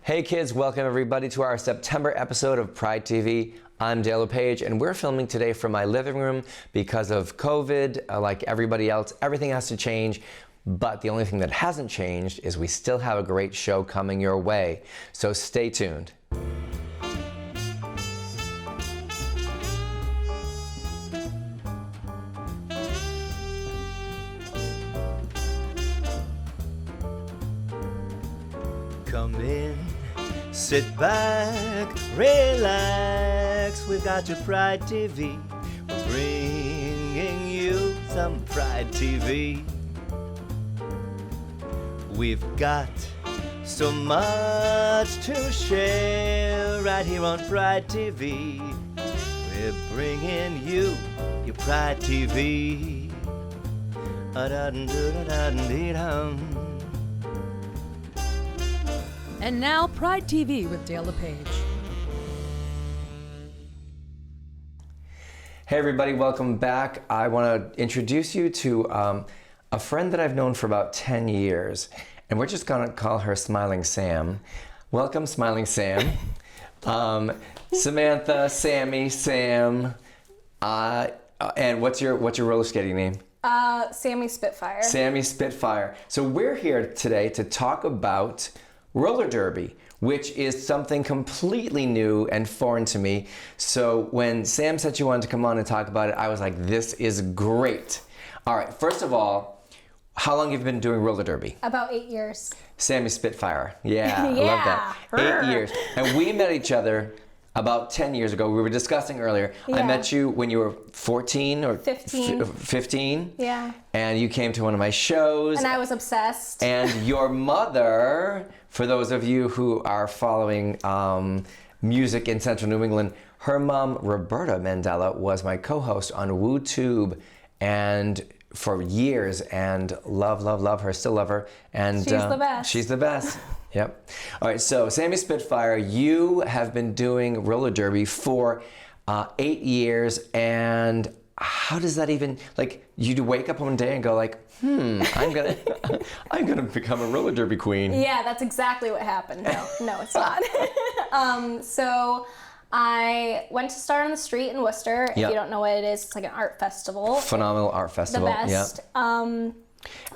Hey kids, welcome everybody to our September episode of Pride TV. I'm Dale LePage and we're filming today from my living room because of COVID. Like everybody else, everything has to change. But the only thing that hasn't changed is we still have a great show coming your way. So stay tuned. Come in, sit back, relax. We've got your Pride TV. We're bringing you some Pride TV. We've got so much to share right here on Pride TV. We're bringing you your Pride TV. And now, Pride TV with Dale LePage. Hey everybody, welcome back. I want to introduce you to a friend that I've known for about 10 years, and we're just going to call her Smiling Sam. Welcome, Smiling Sam. Samantha, Sammy, Sam, and what's your roller skating name? Sammy Spitfire. Sammy Spitfire. So we're here today to talk about roller derby, which is something completely new and foreign to me. So when Sam said she wanted to come on and talk about it, I was like, this is great. All right, first of all, how long have you been doing roller derby? About 8 years. Sammy Spitfire. Yeah, Yeah. I love that. 8 years. And we met each other about 10 years ago. We were discussing earlier. I Yeah. met you when you were 14 or 15. 15. Yeah. And you came to one of my shows. And I was obsessed. And your mother, for those of you who are following music in central New England, her mom, Roberta Mandela, was my co-host on WooTube and for years, and love her, still love her. And She's the best. She's the best. Yep. All right, so Sammy Spitfire, you have been doing roller derby for 8 years, and how does that even, like, you wake up one day and go like, I'm gonna become a roller derby queen. Yeah, that's exactly what happened. No, it's not. So I went to Star on the Street in Worcester. If Yep. you don't know what it is, it's like an art festival. Phenomenal art The festival. best. Yep.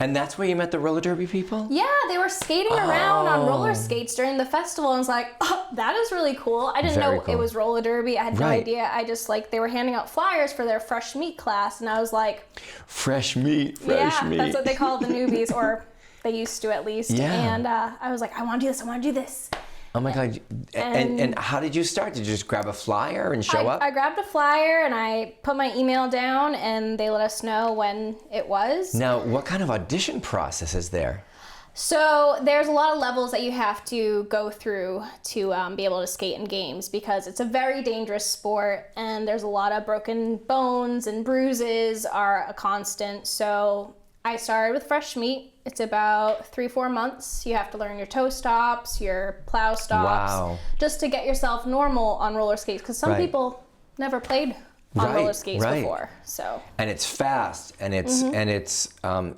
And that's where you met the roller derby people? Yeah, they were skating around on roller skates during the festival, and I was like, oh, that is really cool. I didn't Very know cool. it was roller derby. I had no Right. idea. I just, like, they were handing out flyers for their fresh meat class, and I was like, Fresh meat. yeah, that's what they call the newbies, or they used to at least. Yeah. And I was like, I want to do this. I want to do this. Oh my God. And how did you start? Did you just grab a flyer and show up? I grabbed a flyer and I put my email down, and they let us know when it was. Now, what kind of audition process is there? So there's a lot of levels that you have to go through to be able to skate in games, because it's a very dangerous sport, and there's a lot of broken bones and bruises are a constant. So I started with fresh meat. It's about 3-4 months. You have to learn your toe stops, your plow stops, Wow. just to get yourself normal on roller skates, because some Right. people never played on roller skates right. before. So, And it's fast and it's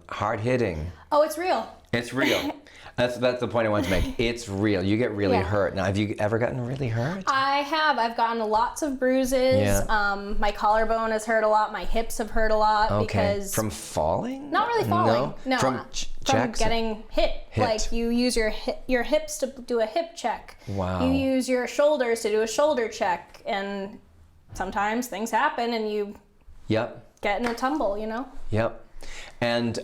hard hitting. oh, it's real. It's real. That's the point I wanted to make. It's real. You get really Yeah. hurt. Now, have you ever gotten really hurt? I have. I've gotten lots of bruises. Yeah. My collarbone has hurt a lot. My hips have hurt a lot because From falling? not really falling. No. From from checks? getting hit. Hit. Like you use your hips to do a hip check. Wow. You use your shoulders to do a shoulder check, and sometimes things happen and you Yep. get in a tumble. You know. Yep. And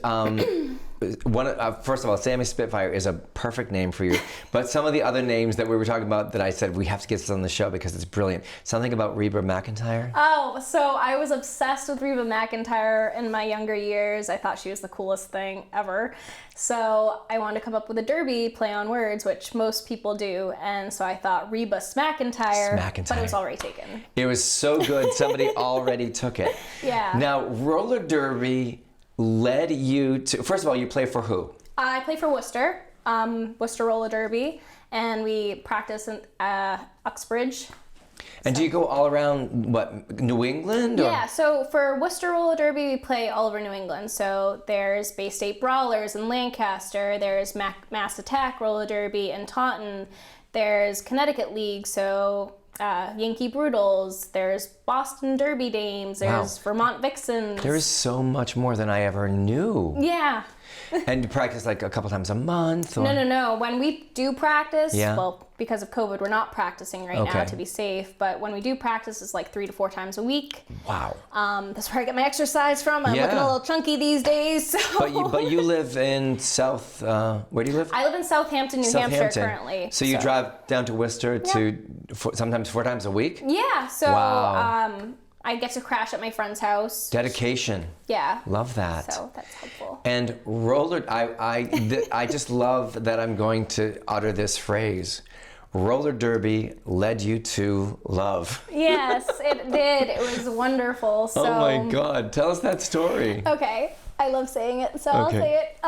first of all, Sammy Spitfire is a perfect name for you. But some of the other names that we were talking about that I said we have to get this on the show because it's brilliant. Something about Reba McEntire. Oh, so I was obsessed with Reba McEntire in my younger years. I thought she was the coolest thing ever. So I wanted to come up with a derby play on words, which most people do. And so I thought Reba Smackentire, but it was already taken. It was so good, somebody already took it. Yeah. Now, roller derby led you to, first of all, you play for who? I play for Worcester, Worcester Roller Derby, and we practice in Uxbridge. And do you go all around, New England? Or? Yeah, so for Worcester Roller Derby, we play all over New England. So there's Bay State Brawlers in Lancaster, there's Mass Attack Roller Derby in Taunton, there's Connecticut League, so Yankee Brutals, there's Boston Derby Dames, there's Vermont Vixens. There is so much more than I ever knew. Yeah. And you practice like a couple times a month? Or? No. When we do practice, Yeah. well, because of COVID, we're not practicing right now to be safe. But when we do practice, it's like 3 to 4 times a week. Wow. That's where I get my exercise from. I'm looking a little chunky these days. So. But you live in South, where do you live? I live in Southampton, New Hampshire currently. So you drive down to Worcester sometimes 4 times a week? Yeah, so Wow. I get to crash at my friend's house. Dedication. Yeah. Love that. So that's helpful. And I just love that I'm going to utter this phrase. Roller derby led you to love. Yes, it did. It was wonderful. So, Oh my God. Tell us that story. Okay. I love saying it, so I'll say it.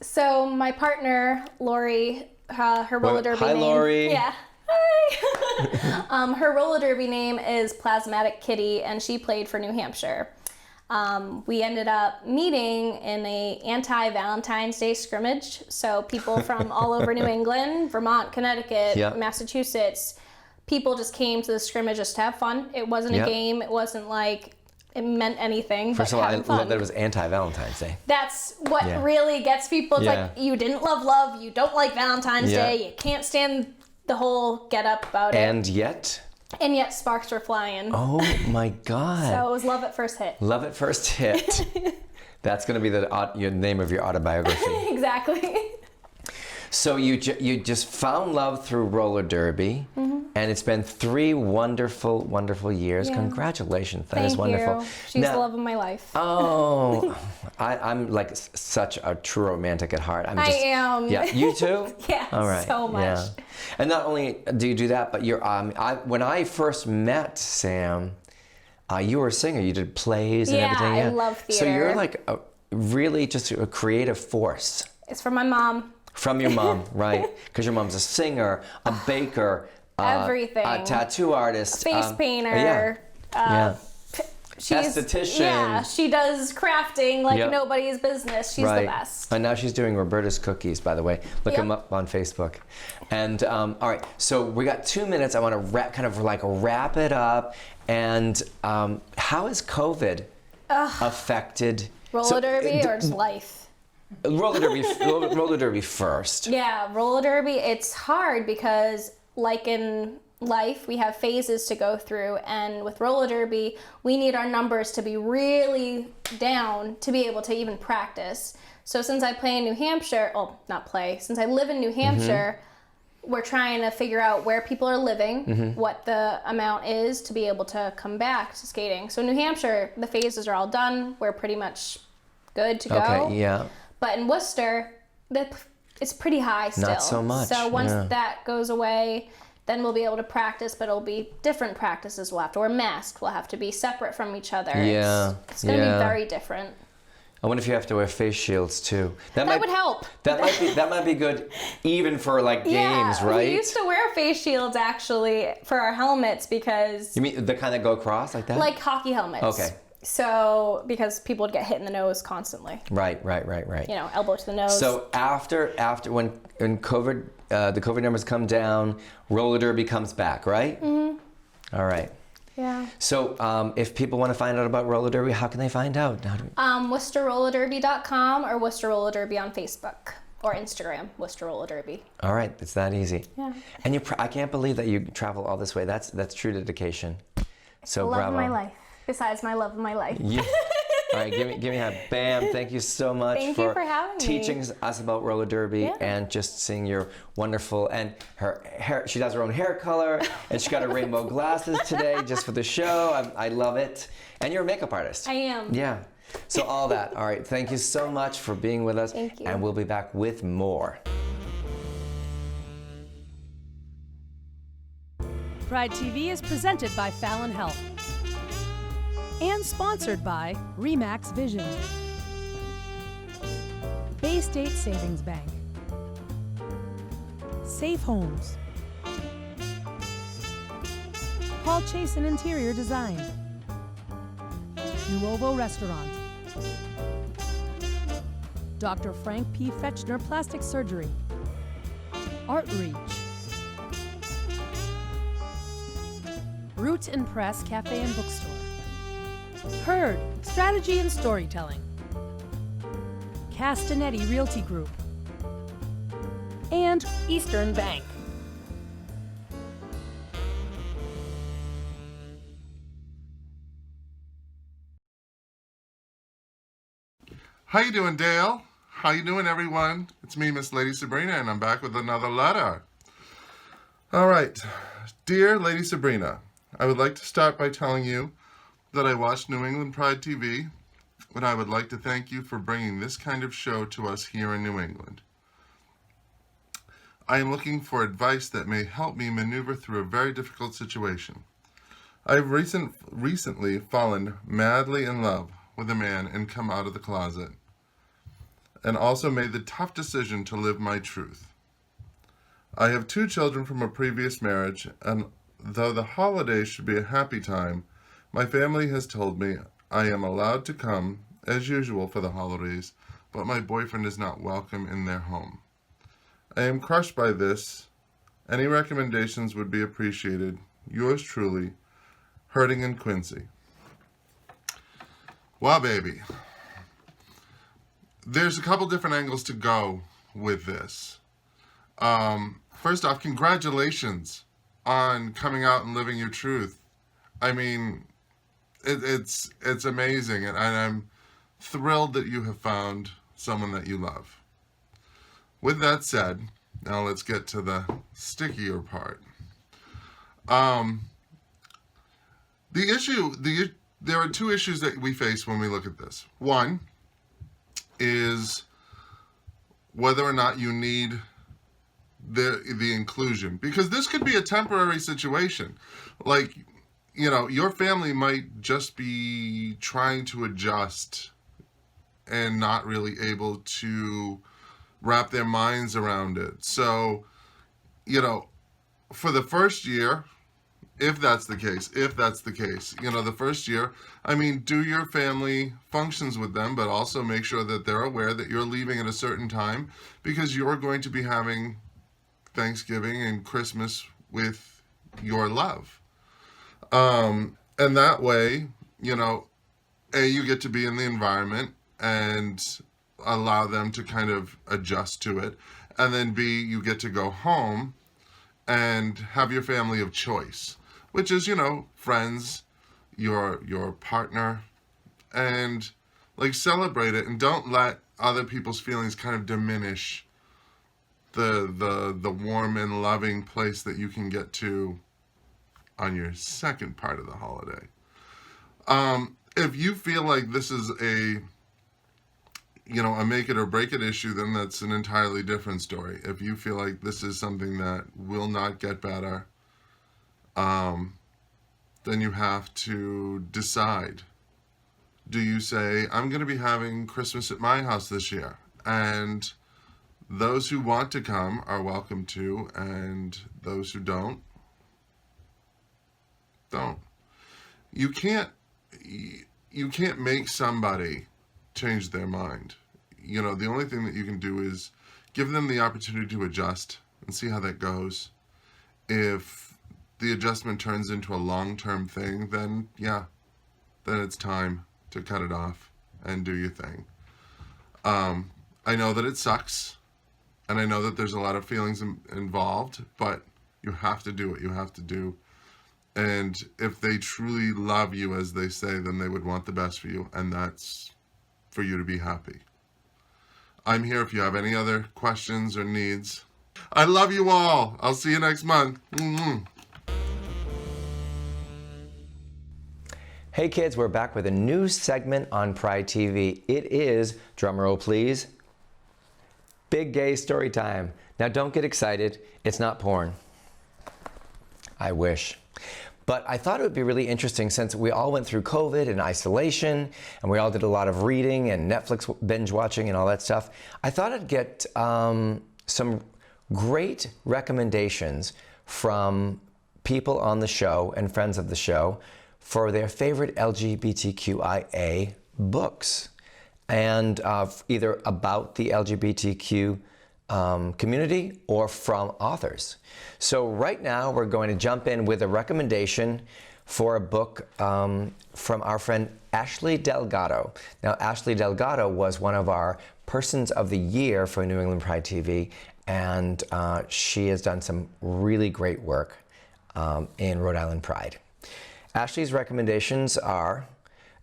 So my partner, Lori, her roller derby Hi, name. Lori. Yeah. Hi. Her roller derby name is Plasmatic Kitty, and she played for New Hampshire. We ended up meeting in a anti-Valentine's Day scrimmage. So people from all over New England, Vermont, Connecticut, Massachusetts, people just came to the scrimmage just to have fun. It wasn't a game. It wasn't like it meant anything. First but of all, I having fun. love that it was anti-Valentine's Day. That's what really gets people. It's like, you didn't love love, you don't like Valentine's Day, you can't stand the whole get up about it. And yet sparks were flying. Oh my God. So it was love at first hit. Love at first hit. That's going to be the name of your autobiography. Exactly. So you just found love through roller derby, and it's been 3 wonderful, wonderful years. Yeah. Congratulations. That is wonderful. Thank you. She's the love of my life. Oh, I'm like such a true romantic at heart. I am. Yeah, you too? Yeah, all right. so much. Yeah. And not only do you do that, but you're when I first met Sam, you were a singer. You did plays and everything. Yeah, I love theater. So you're like really just a creative force. It's from my mom. From your mom, right? Because your mom's a singer, a baker, everything, a tattoo artist, face painter, she's esthetician. Yeah, she does crafting like nobody's business. She's the best. And now she's doing Roberta's cookies, by the way. Look them up on Facebook. And all right, so we got 2 minutes. I want to wrap it up. And how has COVID affected roller derby or just life? Roller derby first. Yeah, roller derby, it's hard because like in life, we have phases to go through, and with roller derby, we need our numbers to be really down to be able to even practice. So since I play in New Hampshire, since I live in New Hampshire, we're trying to figure out where people are living, what the amount is to be able to come back to skating. So New Hampshire, the phases are all done. We're pretty much good to go. Okay, yeah. But in Worcester, it's pretty high still. Not so much. So once that goes away, then we'll be able to practice, but it'll be different practices. We'll have to wear masks. We'll have to be separate from each other. Yeah. It's going to be very different. I wonder if you have to wear face shields too. That would help. That might be good, even for like games, right? We used to wear face shields actually for our helmets because. You mean the kind that go across like that? Like hockey helmets. Okay. So because people would get hit in the nose constantly. Right. You know, elbow to the nose. So after when COVID, the COVID numbers come down, roller derby comes back, right? Mm-hmm. All right. Yeah. So if people want to find out about roller derby, how can they find out? WorcesterRollerDerby.com or Worcester Roller Derby on Facebook or Instagram, Worcester Roller Derby. All right, it's that easy. Yeah. And I can't believe that you travel all this way. That's true dedication. So Love bravo. of my life. Besides my love of my life. Yeah. All right, give me a bam. Thank you so much Thank you for having me. teaching us about roller derby and just seeing your wonderful, and her hair, she does her own hair color, and she got her rainbow glasses today just for the show. I love it. And you're a makeup artist. I am. Yeah. So all that. All right, thank you so much for being with us. Thank you. And we'll be back with more. Pride TV is presented by Fallon Health and sponsored by Remax Vision, Bay State Savings Bank, Safe Homes, Paul Chasen Interior Design. Nuovo Restaurant. Dr. Frank P. Fechner Plastic Surgery. Art Reach. Root and Press Cafe and Bookstore. Herd Strategy and Storytelling. Castanetti Realty Group. And Eastern Bank. How you doing, Dale? How you doing, everyone? It's me, Miss Lady Sabrina, and I'm back with another letter. All right. Dear Lady Sabrina, I would like to start by telling you that I watched New England Pride TV, and I would like to thank you for bringing this kind of show to us here in New England. I am looking for advice that may help me maneuver through a very difficult situation. I've recently fallen madly in love with a man and come out of the closet, and also made the tough decision to live my truth. I have 2 children from a previous marriage, and though the holidays should be a happy time, my family has told me I am allowed to come, as usual, for the holidays, but my boyfriend is not welcome in their home. I am crushed by this. Any recommendations would be appreciated. Yours truly, Hurting in Quincy. Wow, baby. There's a couple different angles to go with this. First off, congratulations on coming out and living your truth. I mean, it's amazing, and I'm thrilled that you have found someone that you love. With that said, now let's get to the stickier part. There are 2 issues that we face when we look at this. One is whether or not you need the inclusion, because this could be a temporary situation. Like, you know, your family might just be trying to adjust and not really able to wrap their minds around it. So, you know, for the first year, if that's the case, you know, the first year, I mean, do your family functions with them, but also make sure that they're aware that you're leaving at a certain time, because you're going to be having Thanksgiving and Christmas with your love. And that way, you know, A, you get to be in the environment and allow them to kind of adjust to it. And then B, you get to go home and have your family of choice, which is, you know, friends, your partner, and like celebrate it, and don't let other people's feelings kind of diminish the warm and loving place that you can get to on your second part of the holiday. If you feel like this is a make it or break it issue, then that's an entirely different story. If you feel like this is something that will not get better, then you have to decide. Do you say, I'm going to be having Christmas at my house this year, and those who want to come are welcome to, and those who don't. You can't make somebody change their mind. You know, the only thing that you can do is give them the opportunity to adjust and see how that goes. If the adjustment turns into a long-term thing, then it's time to cut it off and do your thing. I know that it sucks, and I know that there's a lot of feelings involved, but you have to do what you have to do. And if they truly love you, as they say, then they would want the best for you, and that's for you to be happy. I'm here if you have any other questions or needs. I love you all. I'll see you next month. Mm-hmm. Hey kids, we're back with a new segment on Pride TV. It is, drumroll please, Big Gay Story Time. Now don't get excited, it's not porn. I wish. But I thought it would be really interesting, since we all went through COVID and isolation, and we all did a lot of reading and Netflix binge watching and all that stuff. I thought I'd get some great recommendations from people on the show and friends of the show for their favorite LGBTQIA books, and either about the LGBTQ community or from authors. So right now we're going to jump in with a recommendation for a book from our friend Ashley Delgado. Now, Ashley Delgado was one of our Persons of the Year for New England Pride TV, and she has done some really great work in Rhode Island Pride. Ashley's recommendations are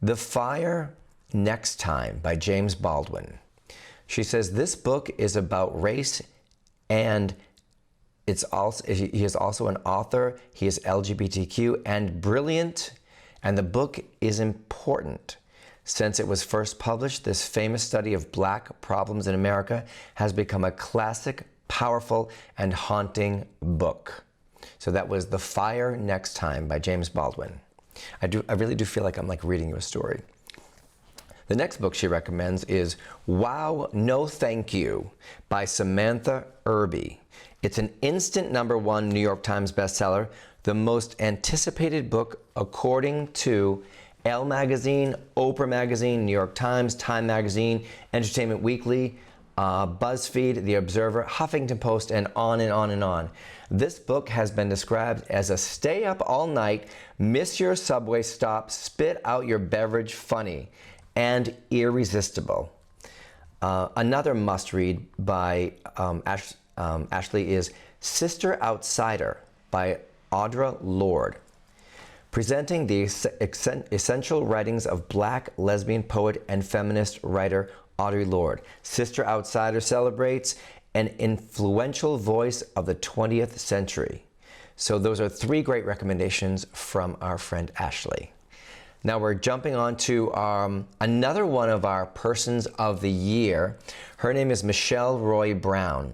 The Fire Next Time by James Baldwin. She says this book is about race, and he is also an author. He is LGBTQ and brilliant, and the book is important. Since it was first published, this famous study of Black problems in America has become a classic, powerful, and haunting book. So that was The Fire Next Time by James Baldwin. I really do feel like I'm like reading you a story. The next book she recommends is Wow, No Thank You by Samantha Irby. It's an instant #1 New York Times bestseller, the most anticipated book according to Elle Magazine, Oprah Magazine, New York Times, Time Magazine, Entertainment Weekly, BuzzFeed, The Observer, Huffington Post, and on and on and on. This book has been described as a stay up all night, miss your subway stop, spit out your beverage funny, and irresistible. Another must-read by Ashley is Sister Outsider by Audre Lorde, presenting the essential writings of Black lesbian poet and feminist writer Audre Lorde. Sister Outsider celebrates an influential voice of the 20th century. So those are 3 great recommendations from our friend Ashley. Now we're jumping on to another one of our Persons of the Year. Her name is Michelle Roy Brown.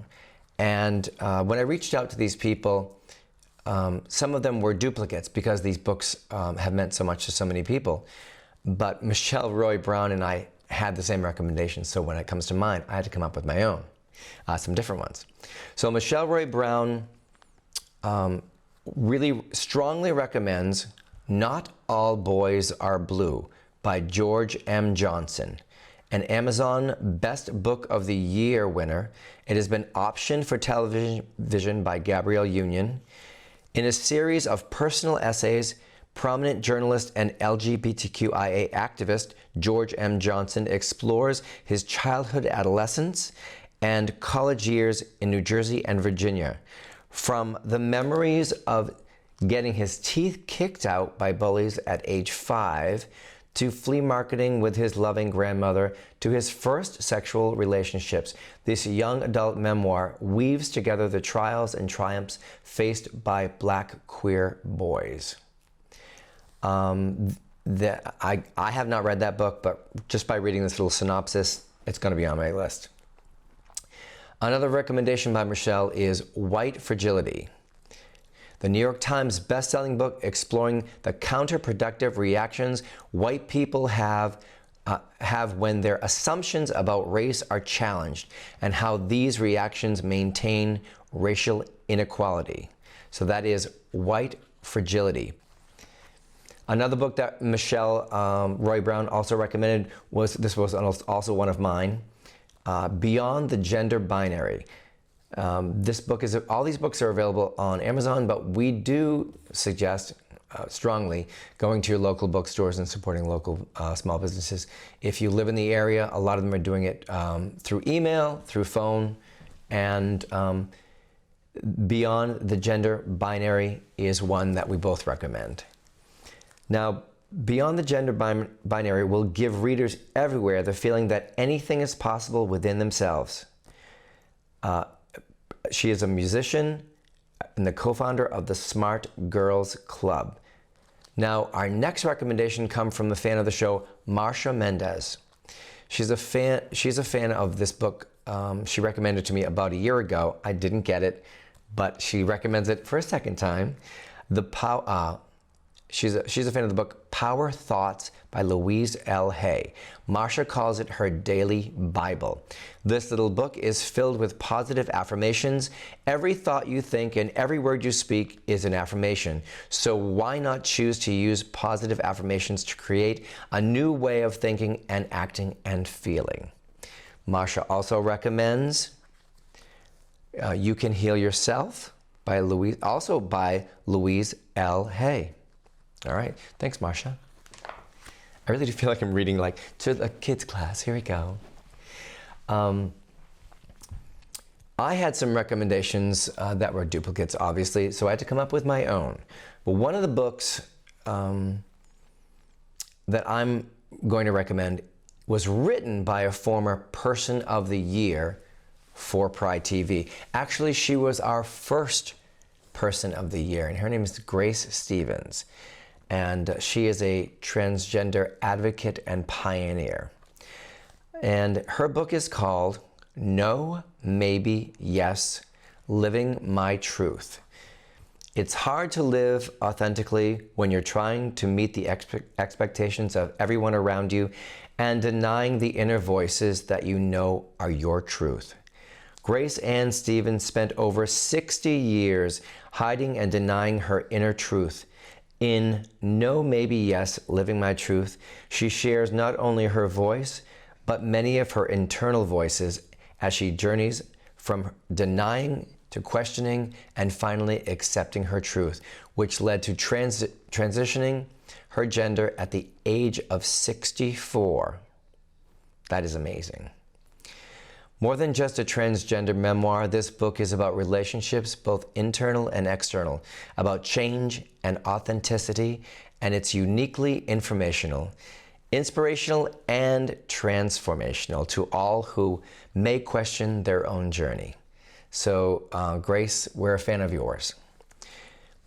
And when I reached out to these people, some of them were duplicates because these books have meant so much to so many people. But Michelle Roy Brown and I had the same recommendations, so when it comes to mine, I had to come up with my own, some different ones. So Michelle Roy Brown really strongly recommends Not All Boys Are Blue by George M. Johnson, an Amazon Best Book of the Year winner. It has been optioned for television by Gabrielle Union. In a series of personal essays, prominent journalist and LGBTQIA activist George M. Johnson explores his childhood, adolescence, and college years in New Jersey and Virginia. From the memories of getting his teeth kicked out by bullies at age 5, to flea marketing with his loving grandmother, to his first sexual relationships, this young adult memoir weaves together the trials and triumphs faced by Black queer boys. I have not read that book, but just by reading this little synopsis, it's going to be on my list. Another recommendation by Michelle is White Fragility, the New York Times best-selling book exploring the counterproductive reactions white people have when their assumptions about race are challenged, and how these reactions maintain racial inequality. So that is White Fragility. Another book that Michelle Roy Brown also recommended was also one of mine, Beyond the Gender Binary. This book is, all these books are available on Amazon, but we do suggest strongly going to your local bookstores and supporting local small businesses. If you live in the area, a lot of them are doing it through email, through phone, and Beyond the Gender Binary is one that we both recommend. Now, Beyond the Gender Binary will give readers everywhere the feeling that anything is possible within themselves. She is a musician and the co-founder of the Smart Girls Club. Now, our next recommendation comes from a fan of the show, Marsha Mendez. She's a fan of this book. She recommended it to me about a year ago. I didn't get it, but she recommends it for a second time. She's a fan of the book Power Thoughts by Louise L. Hay. Marsha calls it her daily Bible. This little book is filled with positive affirmations. Every thought you think and every word you speak is an affirmation. So why not choose to use positive affirmations to create a new way of thinking and acting and feeling? Marsha also recommends You Can Heal Yourself by Louise L. Hay. All right, thanks, Marsha. I really do feel like I'm reading like to the kids' class. Here we go. I had some recommendations that were duplicates, obviously, so I had to come up with my own. But one of the books that I'm going to recommend was written by a former Person of the Year for Pride TV. Actually, she was our first Person of the Year, and her name is Grace Stevens. And she is a transgender advocate and pioneer. And her book is called No, Maybe, Yes, Living My Truth. It's hard to live authentically when you're trying to meet the expectations of everyone around you and denying the inner voices that you know are your truth. Grace Ann Stevens spent over 60 years hiding and denying her inner truth. In No, Maybe, Yes, Living My Truth, she shares not only her voice, but many of her internal voices as she journeys from denying to questioning and finally accepting her truth, which led to transitioning her gender at the age of 64. That is amazing. More than just a transgender memoir, this book is about relationships, both internal and external, about change and authenticity, and it's uniquely informational, inspirational, and transformational to all who may question their own journey. So, Grace, we're a fan of yours.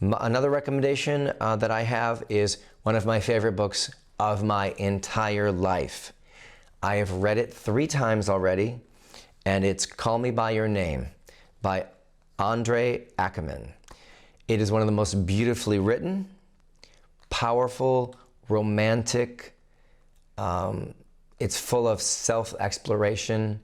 Another recommendation that I have is one of my favorite books of my entire life. I have read it 3 times already, and it's Call Me By Your Name by Andre Ackerman. It is one of the most beautifully written, powerful, romantic, it's full of self-exploration,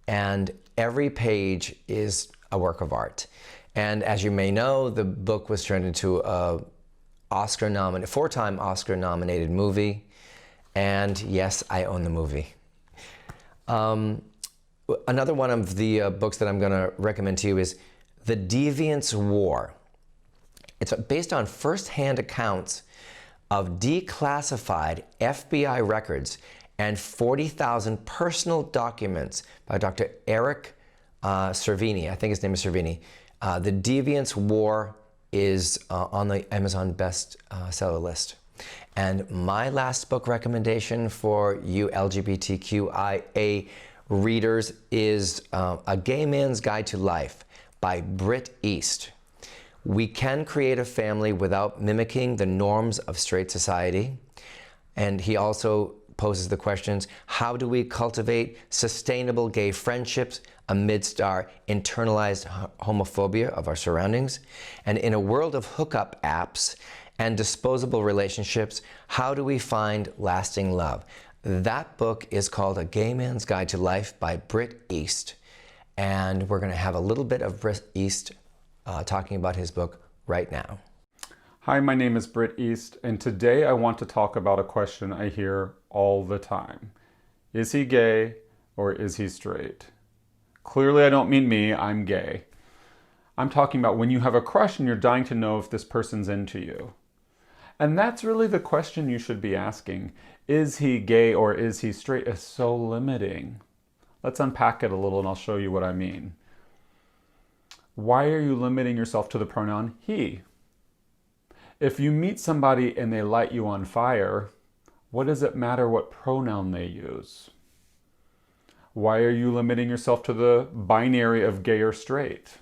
and every page is a work of art. And as you may know, the book was turned into a 4-time Oscar-nominated movie, and yes, I own the movie. Another one of the books that I'm going to recommend to you is The Deviant's War. It's based on first-hand accounts of declassified FBI records and 40,000 personal documents by Dr. Eric Cervini. I think his name is Cervini. The Deviant's War is on the Amazon bestseller list. And my last book recommendation for you LGBTQIA readers is A Gay Man's Guide to Life by Britt East. We can create a family without mimicking the norms of straight society. And he also poses the questions, how do we cultivate sustainable gay friendships amidst our internalized homophobia of our surroundings? And in a world of hookup apps and disposable relationships, how do we find lasting love? That book is called A Gay Man's Guide to Life by Britt East. And we're going to have a little bit of Britt East talking about his book right now. Hi, my name is Britt East, and today I want to talk about a question I hear all the time. Is he gay or is he straight? Clearly I don't mean me, I'm gay. I'm talking about when you have a crush and you're dying to know if this person's into you. And that's really the question you should be asking. Is he gay or is he straight? Is so limiting. Let's unpack it a little and I'll show you what I mean. Why are you limiting yourself to the pronoun he? If you meet somebody and they light you on fire, what does it matter what pronoun they use? Why are you limiting yourself to the binary of gay or straight?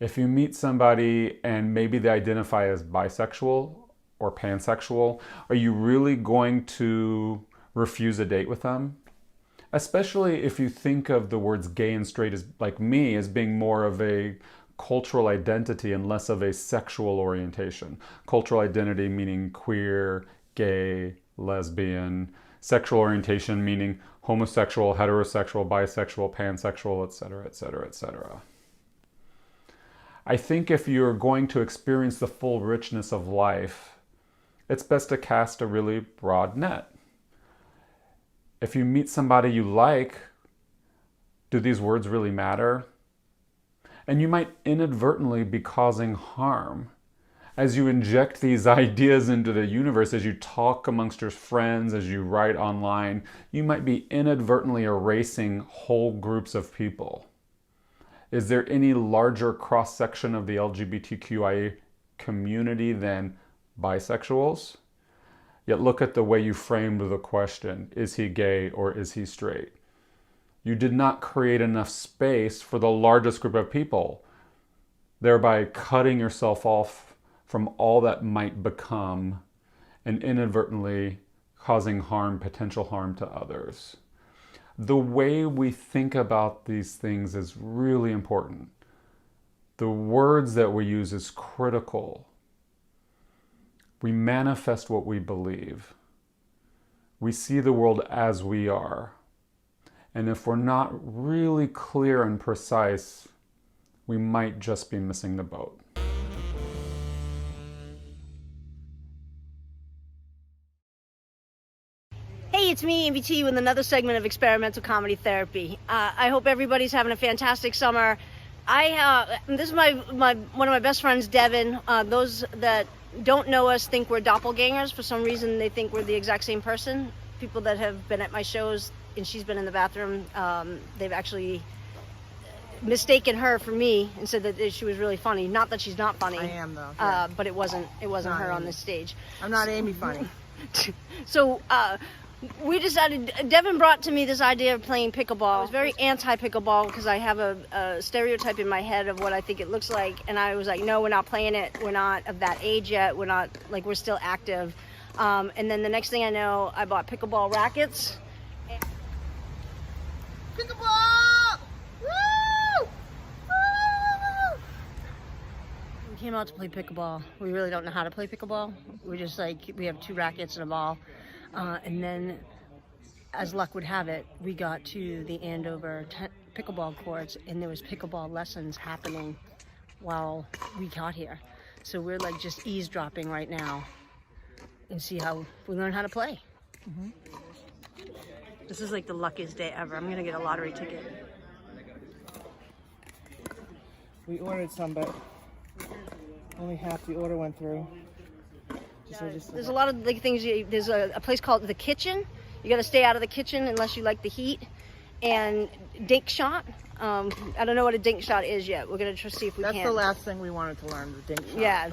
If you meet somebody and maybe they identify as bisexual or pansexual, are you really going to refuse a date with them? Especially if you think of the words gay and straight as, like me, as being more of a cultural identity and less of a sexual orientation. Cultural identity meaning queer, gay, lesbian, sexual orientation meaning homosexual, heterosexual, bisexual, pansexual, etc., etc., etc. I think if you're going to experience the full richness of life, it's best to cast a really broad net. If you meet somebody you like, do these words really matter? And you might inadvertently be causing harm. As you inject these ideas into the universe, as you talk amongst your friends, as you write online, you might be inadvertently erasing whole groups of people. Is there any larger cross-section of the LGBTQIA community than bisexuals? Yet look at the way you framed the question, is he gay or is he straight? You did not create enough space for the largest group of people, thereby cutting yourself off from all that might become and inadvertently causing harm, potential harm to others. The way we think about these things is really important. The words that we use is critical. We manifest what we believe. We see the world as we are. And if we're not really clear and precise, we might just be missing the boat. Hey, it's me, MBT, with another segment of Experimental Comedy Therapy. I hope everybody's having a fantastic summer. This is one of my best friends, Devin. Those that don't know us think we're doppelgangers. For some reason, they think we're the exact same person. People that have been at my shows, and she's been in the bathroom, they've actually mistaken her for me and said that she was really funny. Not that she's not funny. I am, though. Yeah. But it wasn't her Amy. on this stage. I'm not Amy funny. So we decided, Devin brought to me this idea of playing pickleball. I was very anti-pickleball because I have a stereotype in my head of what I think it looks like. And I was like, no, we're not playing it. We're not of that age yet. We're still active. And then the next thing I know, I bought pickleball rackets. Pickleball! Woo! Woo! We came out to play pickleball. We really don't know how to play pickleball. We're just we have 2 rackets and a ball. And then, as luck would have it, we got to the Andover pickleball courts, and there was pickleball lessons happening while we got here. So we're just eavesdropping right now and see how we learn how to play. Mm-hmm. This is the luckiest day ever. I'm gonna get a lottery ticket. We ordered some, but only half the order went through. There's a lot of things. There's a place called The Kitchen. You got to stay out of the kitchen unless you like the heat. And Dink Shot. I don't know what a Dink Shot is yet. We're going to see if we can. That's the last thing we wanted to learn, the Dink Shot. Yeah,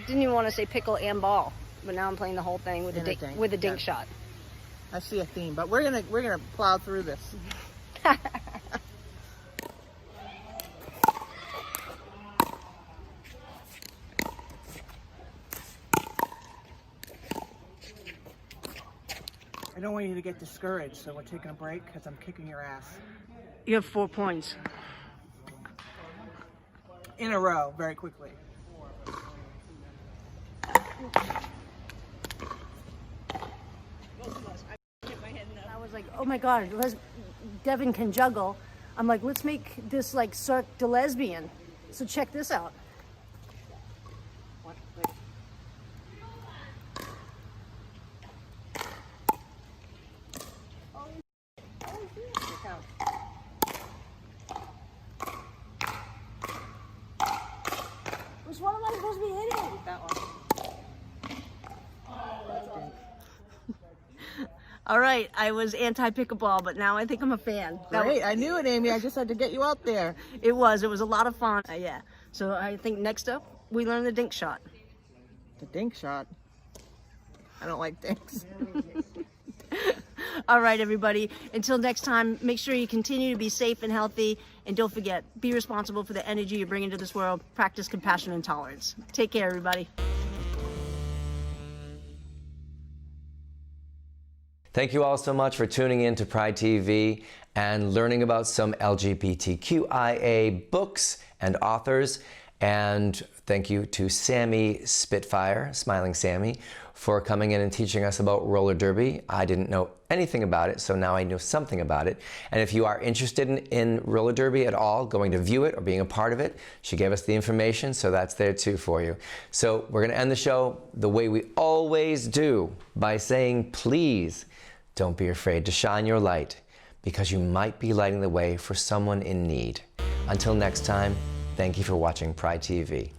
didn't even want to say pickle and ball, but now I'm playing the whole thing with a Dink Shot. I see a theme, but we're gonna plow through this. I don't want you to get discouraged, so we're taking a break because I'm kicking your ass. You have 4 points. In a row, very quickly. I was like, oh my God, Devin can juggle. I'm like, let's make this Cirque de Lesbian. So check this out. Which one am I supposed to be hitting? That one. All right, I was anti-pickleball, but now I think I'm a fan. Great, I knew it, Amy. I just had to get you out there. It was a lot of fun. Yeah. So I think next up, we learn the Dink Shot. The Dink Shot? I don't like dinks. All right, everybody. Until next time, make sure you continue to be safe and healthy. And don't forget, be responsible for the energy you bring into this world. Practice compassion and tolerance. Take care, everybody. Thank you all so much for tuning in to Pride TV. and learning about some LGBTQIA books and authors. And thank you to Sammy Spitfire, Smiling Sammy, for coming in and teaching us about roller derby. I didn't know anything about it, so now I know something about it. And if you are interested in roller derby at all, going to view it or being a part of it, she gave us the information, so that's there too for you. So we're gonna end the show the way we always do, by saying, please don't be afraid to shine your light, because you might be lighting the way for someone in need. Until next time, thank you for watching Pride TV.